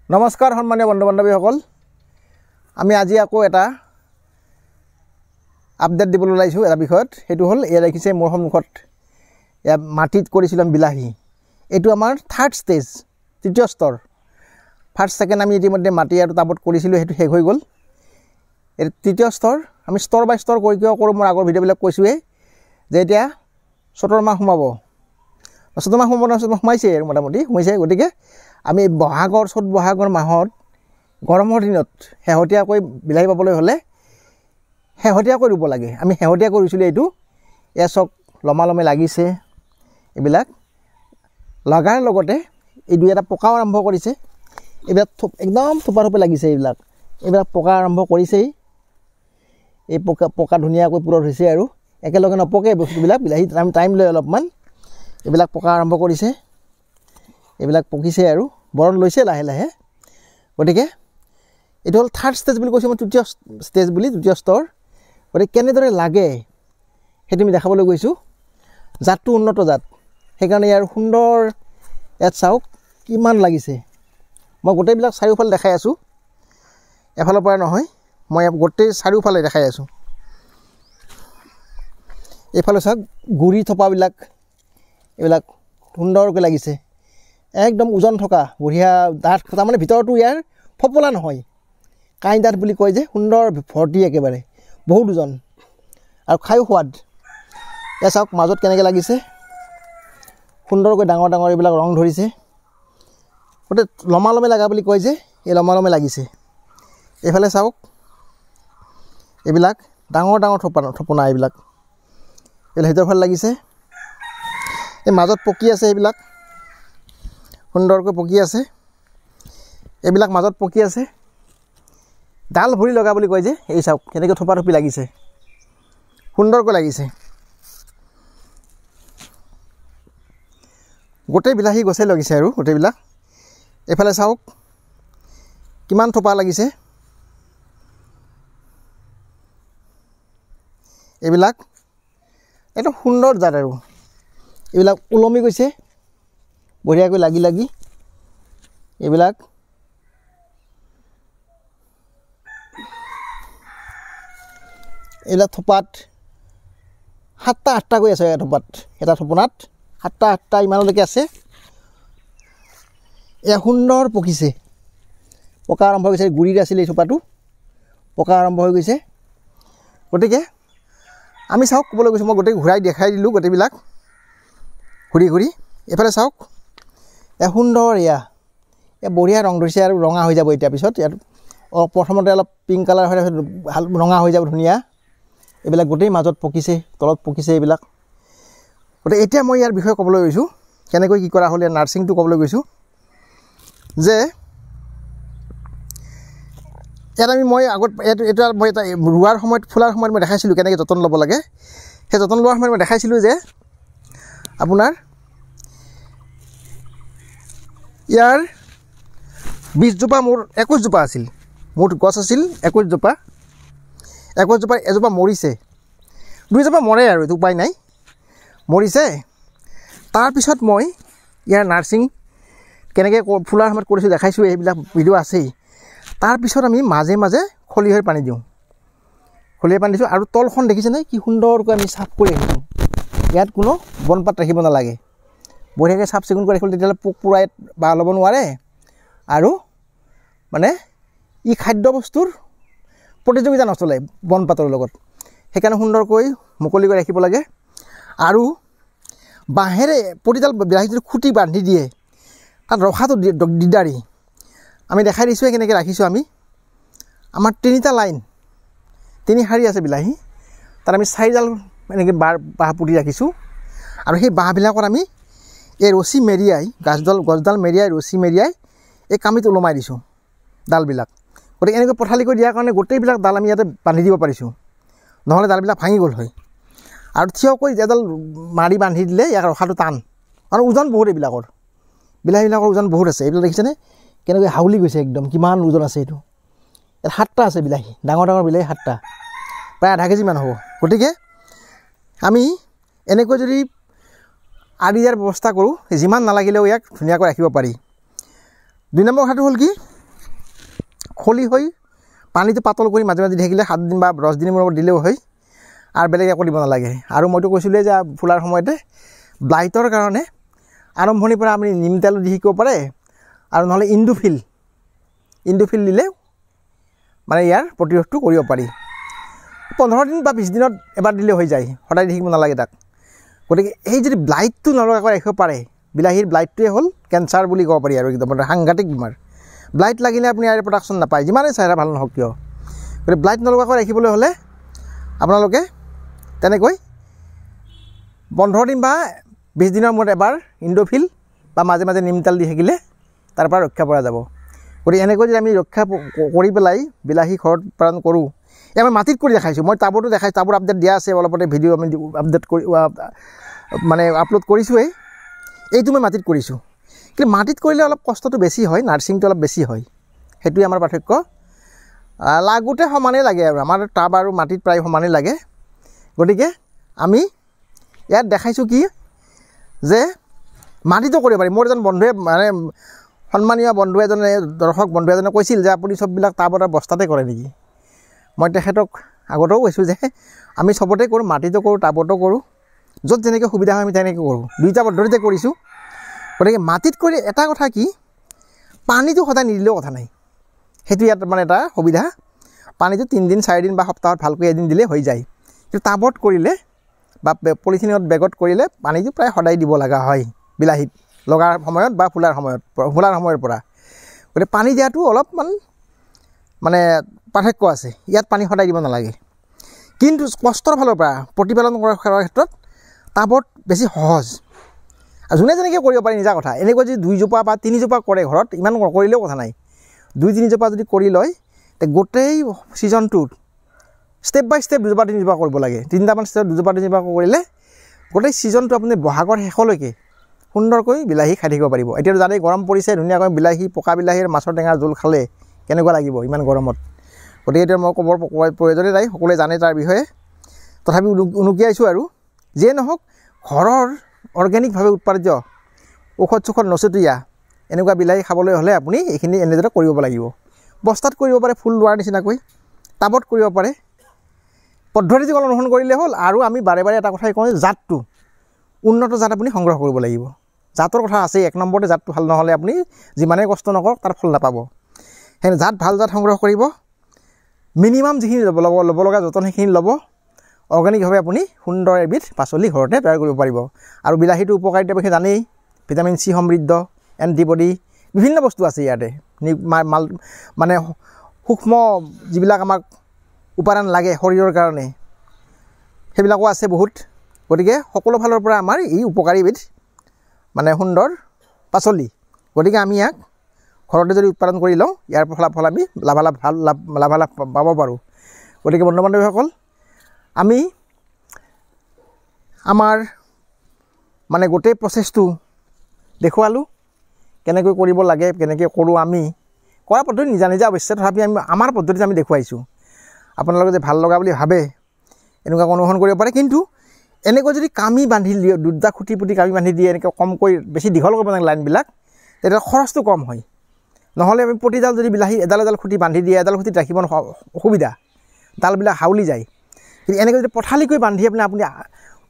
নমস্কাৰ সন্মানীয় বন্ধু বান্ধৱীসকল, আমি আজি আকৌ এটা আপডেট দিবলৈ ওলাইছোঁ এটা বিষয়ত। সেইটো হ'ল এয়া দেখিছে মোৰ সন্মুখত এয়া মাটিত কৰিছিলোঁ বিলাহী। এইটো আমাৰ থাৰ্ড ষ্টেজ, তৃতীয় স্তৰ। ফাৰ্ষ্ট ছেকেণ্ড আমি ইতিমধ্যে মাটি আৰু টাবত কৰিছিলোঁ, সেইটো শেষ হৈ গ'ল। এই তৃতীয় স্তৰ আমি স্তৰ বাই স্তৰ কৰি কিয় কৰোঁ মই আগৰ ভিডিঅ'বিলাক কৈছোঁৱেই যে এতিয়া চতৰ মাহ সোমাব, চতৰ মাহ সোমাইছে আৰু মোটামুটি সোমাইছে। গতিকে আমি চ'ত বহাগৰ মাহত গৰমৰ দিনত শেহতীয়াকৈ বিলাহী পাবলৈ হ'লে শেহতীয়াকৈ ৰুব লাগে। আমি শেহতীয়াকৈ ৰুইছিলোঁ এইটো। এয়া চক লমালমে লাগিছে। এইবিলাক লগাৰ লগতে এই দুই এটা পকাও আৰম্ভ কৰিছে। এইবিলাক একদম থোপা লাগিছে। এইবিলাক পকা আৰম্ভ কৰিছেই। এই পকা ধুনীয়াকৈ পূৰঠ হৈছে আৰু একেলগে নপকে বস্তুবিলাক। বিলাহী টাইম লয় অলপমান। এইবিলাক পকা আৰম্ভ কৰিছে, এইবিলাক পকিছে আৰু বৰণ লৈছে লাহে লাহে। গতিকে এইটো হ'ল থাৰ্ড ষ্টেজ বুলি কৈছোঁ মই, তৃতীয় ষ্টেজ বুলি, তৃতীয় স্তৰ। গতিকে কেনেদৰে লাগে সেইটো আমি দেখাবলৈ গৈছোঁ। জাতটো উন্নত জাত, সেইকাৰণে ইয়াৰ সুন্দৰ ইয়াত চাওক কিমান লাগিছে। মই গোটেইবিলাক চাৰিওফালে দেখাই আছোঁ, এফালৰ পৰা নহয়, মই গোটেই চাৰিওফালে দেখাই আছোঁ। এইফালে চাওক গুৰি থপাবিলাক, এইবিলাক সুন্দৰকৈ লাগিছে, একদম ওজন থকা বঢ়িয়া ডাঠ। তাৰমানে ভিতৰতো ইয়াৰ ফপলা নহয়, কাঁই ডাঠ বুলি কয় যে, সুন্দৰ ভৰ্তি একেবাৰে, বহুত ওজন আৰু খায়ো সোৱাদ। এয়া চাওক মাজত কেনেকৈ লাগিছে, সুন্দৰকৈ ডাঙৰ ডাঙৰ এইবিলাক ৰং ধৰিছে। গোটেই লমালমে লগা বুলি কয় যে, এই লমালমে লাগিছে। এইফালে চাওক এইবিলাক ডাঙৰ ডাঙৰ থপনা, এইবিলাক ভিতৰ ফালে লাগিছে। এই মাজত পকি আছে, এইবিলাক সুন্দৰকৈ পকি আছে। এইবিলাক মাজত পকি আছে, ডাল ভৰি লগা বুলি কয় যে, এই চাওক কেনেকৈ থোপা থপি লাগিছে, সুন্দৰকৈ লাগিছে। গোটেই বিলাহী গছেই লাগিছে আৰু গোটেইবিলাক। এইফালে চাওক কিমান থোপা লাগিছে। এইবিলাক একদম সুন্দৰ জাত আৰু এইবিলাক ওলমি গৈছে বঢ়িয়াকৈ লাগি লাগি। এইবিলাক থোপাত 7টা 8টাকৈ আছে। থোপাত এটা থোপনাত 7টা 8টা ইমানলৈকে আছে। এয়া সুন্দৰ পকিছে, পকা আৰম্ভ হৈ গৈছে। গুৰিত আছিলে এই থোপাটো, পকা আৰম্ভ হৈ গৈছে। গতিকে আমি চাওক ক'বলৈ গৈছোঁ, মই গোটেই ঘূৰাই দেখাই দিলোঁ গোটেইবিলাক ঘূৰি ঘূৰি। এইফালে চাওক এয়া সুন্দৰ, এয়া বঢ়িয়া ৰং ধৰিছে আৰু ৰঙা হৈ যাব এতিয়া পিছত। ইয়াত প্ৰথমতে অলপ পিংক কালাৰ হৈ ৰঙা হৈ যাব ধুনীয়া। এইবিলাক গোটেই মাজত পকিছে, তলত পকিছে এইবিলাক। গতিকে এতিয়া মই ইয়াৰ বিষয়ে ক'বলৈ গৈছোঁ, কেনেকৈ কি কৰা হ'ল ইয়াৰ নাৰ্ছিংটো ক'বলৈ গৈছোঁ। যে ইয়াত মই আগত এটা ৰোৱাৰ সময়ত, ফুলাৰ সময়ত মই দেখাইছিলোঁ কেনেকৈ যতন ল'ব লাগে। সেই যতন লোৱাৰ সময়ত মই দেখাইছিলোঁ যে আপোনাৰ ইয়াৰ 20জোপা মোৰ 21জোপা আছিল, মুঠ গছ আছিল 21জোপা। 21জোপা এজোপা মৰিছে, 2জোপা মৰে আৰু এইটো উপায় নাই, মৰিছে। তাৰপিছত মই ইয়াৰ নাৰ্ছিং কেনেকৈ ফুলাৰ সময়ত কৰিছোঁ দেখাইছোঁ, এইবিলাক ভিডিঅ' আছেই। তাৰপিছত আমি মাজে মাজে খলিহৈ পানী দিওঁ, খলিহৈ পানী দিছোঁ। আৰু তলখন দেখিছেনে কি সুন্দৰকৈ আমি চাফ কৰি ৰাখিছোঁ। ইয়াত কোনো বনপাত ৰাখিব নালাগে, বঢ়িয়াকৈ চাফ চিকুণ কৰি ৰাখিলে তেতিয়াহ'লে পোক পৰুৱাই বাহ ল'ব নোৱাৰে। আৰু মানে ই খাদ্য বস্তুৰ প্ৰতিযোগিতা নচলে বনপাতৰ লগত, সেইকাৰণে সুন্দৰকৈ মুকলি কৰি ৰাখিব লাগে। আৰু বাঁহেৰে প্ৰতিডাল বিলাহী যদি খুঁটি বান্ধি দিয়ে, তাত ৰখাটো দিগদাৰী। আমি দেখাই দিছোঁৱে কেনেকৈ ৰাখিছোঁ। আমাৰ 3টা লাইন, 3 শাৰী আছে বিলাহী, তাত আমি 4ডাল এনেকৈ বাঁহ পুতি ৰাখিছোঁ। আৰু সেই বাঁহবিলাকত আমি এই ৰছী মেৰিয়াই, গছডাল মেৰিয়াই, ৰছী মেৰিয়াই এই কামিত ওলমাই দিছোঁ ডালবিলাক। গতিকে এনেকৈ পথালি কৰি দিয়াৰ কাৰণে গোটেইবিলাক ডাল আমি ইয়াতে বান্ধি দিব পাৰিছোঁ, নহ'লে ডালবিলাক ভাঙি গ'ল হয়। আৰু থিয়কৈ এডাল মাৰি বান্ধি দিলে ইয়াক ৰখাটো টান, আৰু ওজন বহুত এইবিলাকৰ, বিলাহীবিলাকৰ ওজন বহুত আছে। এইবিলাক দেখিছেনে কেনেকৈ হাউলি গৈছে, একদম কিমান ওজন আছে এইটো। ইয়াত 7টা আছে বিলাহী, ডাঙৰ ডাঙৰ বিলাহী 7টা, প্ৰায় আধা কেজিমান হ'ব। গতিকে আমি এনেকৈ যদি আৰি দিয়াৰ ব্যৱস্থা কৰোঁ, যিমান নালাগিলেও ইয়াক ধুনীয়াকৈ ৰাখিব পাৰি। 2 নম্বৰ কথাটো হ'ল কি, খলি হৈ পানীটো পাতল কৰি মাজে মাজে দি থাকিলে 7 দিন বা 10 দিনৰ মূৰত দিলেও হয় আৰু বেলেগ একো দিব নালাগে আৰু মইতো কৈছিলোঁ যে ফুলাৰ সময়তে ব্লাইটৰ কাৰণে আৰম্ভণিৰ পৰা আপুনি নিম তেল দি শিকিব পাৰে আৰু নহ'লে ইণ্ডোফিল দিলে মানে ইয়াৰ প্ৰতিৰোধটো কৰিব পাৰি 15 দিন বা 20 দিনত এবাৰ দিলে হৈ যায় সদায় দি থাকিব নালাগে তাক গতিকে এই যদি ব্লাইটটো নলগাকৈ ৰাখিব পাৰে বিলাহীৰ ব্লাইটটোৱে হ'ল কেঞ্চাৰ বুলি ক'ব পাৰি আৰু একদম সাংঘাতিক বেমাৰ ব্লাইট লাগিলে আপুনি ইয়াৰ প্ৰডাকশ্যন নাপায় যিমানেই চেহেৰা ভাল নহওক কিয় গতিকে ব্লাইট নলগাকৈ ৰাখিবলৈ হ'লে আপোনালোকে তেনেকৈ 15 দিন বা 20 দিনৰ মূৰত এবাৰ ইণ্ডোফিল বা মাজে মাজে নিম তেল দি থাকিলে তাৰ পৰা ৰক্ষা পৰা যাব গতিকে এনেকৈ যদি আমি ৰক্ষা কৰি পেলাই বিলাহী ঘৰত উৎপাদন কৰোঁ আমি মাটিত কৰি দেখাইছোঁ মই টাবতো দেখাইছোঁ টাবৰ আপডেট দিয়া আছে অলপতে ভিডিঅ' আমি আপডেট কৰি মানে আপলোড কৰিছোঁৱেই এইটো মই মাটিত কৰিছোঁ কিন্তু মাটিত কৰিলে অলপ কষ্টটো বেছি হয় নাৰ্ছিংটো অলপ বেছি হয় সেইটোৱে আমাৰ পাৰ্থক্য লাগোতে সমানেই লাগে আৰু আমাৰ টাব আৰু মাটিত প্ৰায় সমানেই লাগে গতিকে আমি ইয়াত দেখাইছোঁ কি যে মাটিতো কৰিব পাৰি মোৰ এজন বন্ধুৱে মানে সন্মানীয় বন্ধু এজনে দৰ্শক বন্ধু এজনে কৈছিল যে আপুনি চববিলাক টাবত বস্তাতে কৰে নেকি মই তেখেতক আগতেও কৈছোঁ যে আমি চবতে কৰোঁ মাটিতো কৰোঁ টাবতো কৰোঁ য'ত যেনেকৈ সুবিধা হয় আমি তেনেকৈ কৰোঁ দুইটা পদ্ধতিতে কৰিছোঁ গতিকে মাটিত কৰি এটা কথা কি পানীটো সদায় নিদিলেও কথা নাই সেইটো ইয়াত মানে এটা সুবিধা পানীটো 3 দিন 4 দিন বা সপ্তাহত ভালকৈ এদিন দিলে হৈ যায় কিন্তু টাবত কৰিলে বা পলিথিনত বেগত কৰিলে পানীটো প্ৰায় সদায় দিব লগা হয় বিলাহীত লগাৰ সময়ত বা ফুলাৰ সময়ৰ পৰা গতিকে পানী দিয়াটো অলপমান মানে পাৰ্থক্য আছে ইয়াত পানী সদায় দিব নালাগে কিন্তু কষ্টৰ ফালৰ পৰা প্ৰতিপালন কৰাৰ ক্ষেত্ৰত টাবত বেছি সহজ আৰু যোনে যেনেকৈ কৰিব পাৰি নিজা কথা এনেকৈ যদি 2 জোপা বা 3 জোপা কৰে ঘৰত ইমান কৰিলেও কথা নাই 2-3 জোপা যদি কৰি লয় তে গোটেই ছিজনটোত ষ্টেপ বাই ষ্টেপ 2 জোপা 3 জোপা কৰিব লাগে 3টামান ষ্টেপ 2 জোপা 3 জোপা কৰিলে গোটেই ছিজনটো আপুনি বহাগৰ শেষলৈকে সুন্দৰকৈ বিলাহী খাই থাকিব পাৰিব এতিয়া জানেই গৰম পৰিছে ধুনীয়াকৈ বিলাহী পকা বিলাহীৰ মাছৰ টেঙাৰ জোল খালে কেনেকুৱা লাগিব ইমান গৰমত গতিকে এতিয়া মই ক'বৰ প্ৰয়োজনেই নাই সকলোৱে জানে তাৰ বিষয়ে তথাপি উনুকিয়াইছোঁ আৰু যিয়ে নহওক ঘৰৰ অৰ্গেনিকভাৱে উৎপাদিত ঔষধ চৌষধ নচটীয়া এনেকুৱা বিলাহী খাবলৈ হ'লে আপুনি এইখিনি এনেদৰে কৰিব লাগিব বস্তাত কৰিব পাৰে ফুল লোৱাৰ নিচিনাকৈ টাবত কৰিব পাৰে পদ্ধতিটো অনুসৰণ কৰিলে হ'ল আৰু আমি বাৰে বাৰে এটা কথাই কওঁ জাতটো উন্নত জাত আপুনি সংগ্ৰহ কৰিব লাগিব জাতৰ কথা আছেই 1 নম্বৰতে জাতটো ভাল নহ'লে আপুনি যিমানেই কষ্ট নকৰক তাৰ ফল নাপাব সেই ভাল জাত সংগ্ৰহ কৰিব মিনিমাম যিখিনি ল'ব লগা যতন সেইখিনি ল'ব অৰ্গেনিকভাৱে আপুনি সুন্দৰ এবিধ পাচলি ঘৰতে তৈয়াৰ কৰিব পাৰিব আৰু বিলাহীটো উপকাৰিতাৰ বিষয়ে জানেই ভিটামিন চি সমৃদ্ধ এণ্টিবডি বিভিন্ন বস্তু আছে ইয়াতে মানে সূক্ষ্ম যিবিলাক আমাক উপাদান লাগে শৰীৰৰ কাৰণে সেইবিলাকো আছে বহুত গতিকে সকলো ফালৰ পৰা আমাৰ এই উপকাৰীবিধ মানে সুন্দৰ পাচলি গতিকে আমি ইয়াক ঘৰতে যদি উৎপাদন কৰি লওঁ ইয়াৰ ফলাফল আমি লাভালাভ পাব পাৰোঁ গতিকে বন্ধু বান্ধৱীসকল আমি আমাৰ মানে গোটেই প্ৰচেছটো দেখুৱালোঁ কেনেকৈ কৰিব লাগে কেনেকৈ কৰোঁ আমি কৰা পদ্ধতি নিজা নিজা অৱশ্যে তথাপি আমি আমাৰ পদ্ধতিত আমি দেখুৱাইছোঁ আপোনালোকে যে ভাল লগা বুলি ভাবে এনেকুৱা অনুসৰণ কৰিব পাৰে কিন্তু এনেকৈ যদি কামি বান্ধি দিয়ে 2টা খুঁটি পুটি কামি বান্ধি দিয়ে এনেকৈ কমকৈ বেছি দীঘল কৰিব নালাগে লাইনবিলাক তেতিয়া খৰচটো কম হয় নহ'লে আমি প্ৰতিডাল যদি বিলাহী এডাল খুঁটি বান্ধি দিয়ে এডাল খুঁটিত ৰাখিব অসুবিধা ডালবিলাক হাউলি যায় কিন্তু এনেকৈ যদি পথালিকৈ বান্ধি আপুনি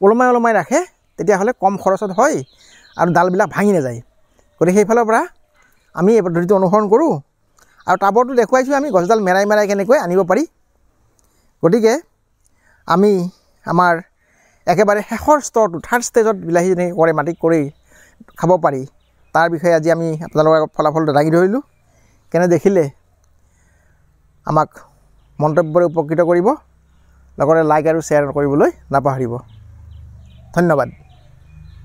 ওলমাই ৰাখে তেতিয়াহ'লে কম খৰচত হয় আৰু ডালবিলাক ভাঙি নাযায় গতিকে সেইফালৰ পৰা আমি এই পদ্ধতিটো অনুসৰণ কৰোঁ আৰু টাবতো দেখুৱাইছোঁ আমি গছডাল মেৰাই কেনেকৈ আনিব পাৰি গতিকে আমি আমাৰ একেবাৰে শেষৰ স্তৰটো 3rd ষ্টেজত বিলাহী যেনেকৈ কৰে মাটিত কৰি খাব পাৰি তাৰ বিষয়ে আজি আমি আপোনালোকৰ আগত ফলাফলটো দাঙি ধৰিলোঁ কেনে দেখিলে আমাক মন্তব্যৰে উপকৃত কৰিব লগতে লাইক আৰু শ্বেয়াৰ কৰিবলৈ নাপাহৰিব ধন্যবাদ।